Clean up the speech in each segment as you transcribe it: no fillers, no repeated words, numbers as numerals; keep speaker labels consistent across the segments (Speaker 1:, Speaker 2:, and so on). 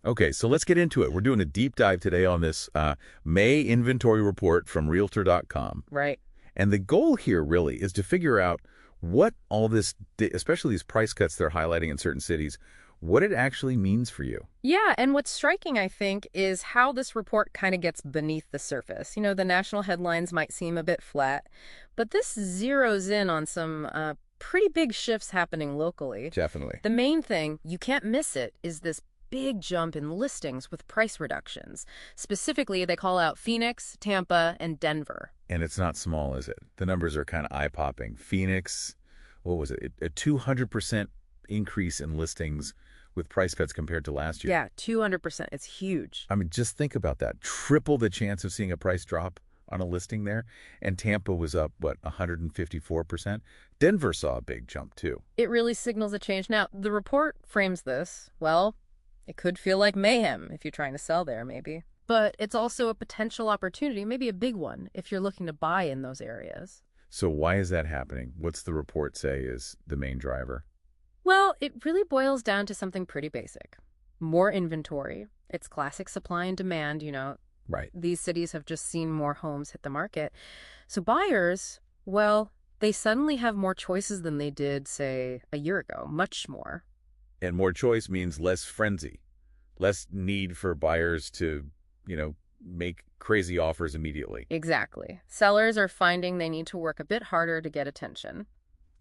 Speaker 1: Okay, so let's get into it. We're doing a deep dive today on this May inventory report from Realtor.com.
Speaker 2: Right.
Speaker 1: And the goal here really is to figure out what all this, especially these price cuts they're highlighting in certain cities, what it actually means for you.
Speaker 2: Yeah, and what's striking, I think, is how this report kind of gets beneath the surface. The national headlines might seem a bit flat, but this zeroes in on some pretty big shifts happening locally.
Speaker 1: Definitely.
Speaker 2: The main thing, you can't miss it, is this big jump in listings with price reductions. Specifically, they call out Phoenix, Tampa, and Denver.
Speaker 1: And it's not small, is it? The numbers are kind of eye-popping. Phoenix, what was it? A 200% increase in listings with price cuts compared to last year.
Speaker 2: Yeah, 200%. It's huge.
Speaker 1: I mean, just think about that. Triple the chance of seeing a price drop on a listing there. And Tampa was up, what, 154%? Denver saw a big jump, too.
Speaker 2: It really signals a change. Now, the report frames this, well, it could feel like mayhem if you're trying to sell there, maybe. But it's also a potential opportunity, maybe a big one, if you're looking to buy in those areas.
Speaker 1: So why is that happening? What's the report say is the main driver?
Speaker 2: Well, it really boils down to something pretty basic. More inventory. It's classic supply and demand.
Speaker 1: Right.
Speaker 2: These cities have just seen more homes hit the market. So buyers, well, they suddenly have more choices than they did, say, a year ago. Much more.
Speaker 1: And more choice means less frenzy, less need for buyers to, make crazy offers immediately.
Speaker 2: Exactly. Sellers are finding they need to work a bit harder to get attention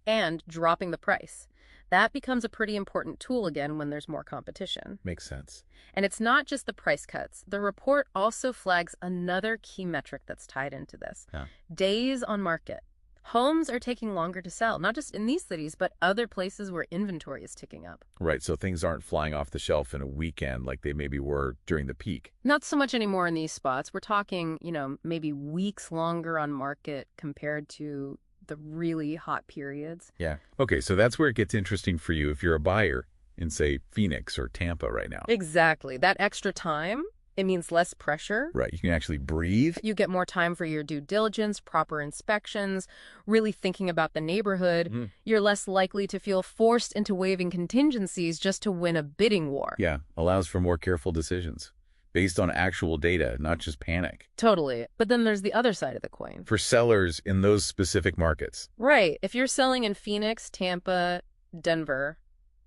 Speaker 2: and dropping the price. That becomes a pretty important tool again when there's more competition.
Speaker 1: Makes sense.
Speaker 2: And it's not just the price cuts. The report also flags another key metric that's tied into this.
Speaker 1: Yeah.
Speaker 2: Days on market. Homes are taking longer to sell, not just in these cities, but other places where inventory is ticking up.
Speaker 1: Right, so things aren't flying off the shelf in a weekend like they maybe were during the peak.
Speaker 2: Not so much anymore in these spots. We're talking, maybe weeks longer on market compared to the really hot periods.
Speaker 1: Yeah. Okay, so that's where it gets interesting for you if you're a buyer in, say, Phoenix or Tampa right now.
Speaker 2: Exactly. That extra time, it means less pressure.
Speaker 1: Right, you can actually breathe.
Speaker 2: You get more time for your due diligence, proper inspections, really thinking about the neighborhood. You're less likely to feel forced into waiving contingencies just to win a bidding war.
Speaker 1: Yeah, allows for more careful decisions based on actual data, not just panic.
Speaker 2: Totally. But then there's the other side of the coin.
Speaker 1: For sellers in those specific markets.
Speaker 2: Right. If you're selling in Phoenix, Tampa, Denver,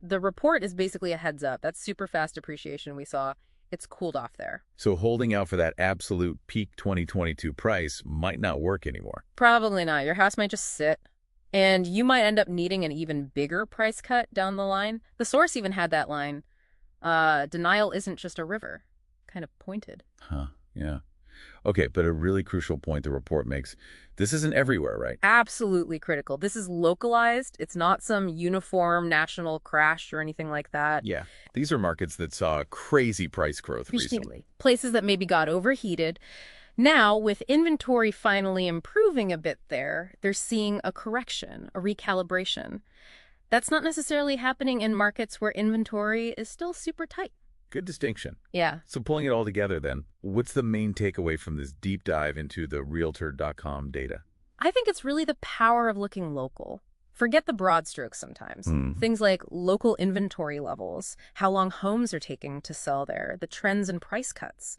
Speaker 2: the report is basically a heads up. That's super fast appreciation we saw. It's cooled off there.
Speaker 1: So holding out for that absolute peak 2022 price might not work anymore.
Speaker 2: Probably not. Your house might just sit. And you might end up needing an even bigger price cut down the line. The source even had that line. Denial isn't just a river. Kind of pointed.
Speaker 1: Huh, yeah. Okay, but a really crucial point the report makes. This isn't everywhere, right?
Speaker 2: Absolutely critical. This is localized. It's not some uniform national crash or anything like that.
Speaker 1: Yeah. These are markets that saw crazy price growth recently.
Speaker 2: Places that maybe got overheated. Now, with inventory finally improving a bit there, they're seeing a correction, a recalibration. That's not necessarily happening in markets where inventory is still super tight.
Speaker 1: Good distinction.
Speaker 2: Yeah.
Speaker 1: So pulling it all together then, what's the main takeaway from this deep dive into the Realtor.com data?
Speaker 2: I think it's really the power of looking local. Forget the broad strokes sometimes. Things like local inventory levels, how long homes are taking to sell there, the trends and price cuts.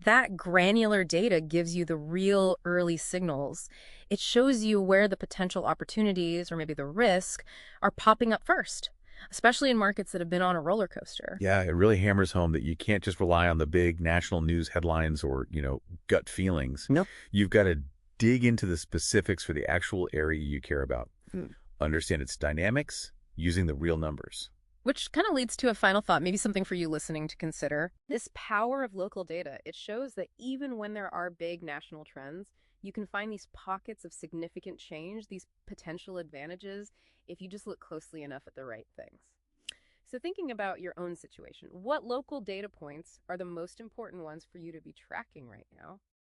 Speaker 2: That granular data gives you the real early signals. It shows you where the potential opportunities or maybe the risk are popping up first, especially in markets that have been on a roller coaster.
Speaker 1: Yeah, it really hammers home that you can't just rely on the big national news headlines or, gut feelings.
Speaker 2: Nope.
Speaker 1: You've got to dig into the specifics for the actual area you care about. Understand its dynamics using the real numbers.
Speaker 2: Which kind of leads to a final thought, maybe something for you listening to consider. This power of local data, it shows that even when there are big national trends, you can find these pockets of significant change, these potential advantages, if you just look closely enough at the right things. So thinking about your own situation, what local data points are the most important ones for you to be tracking right now?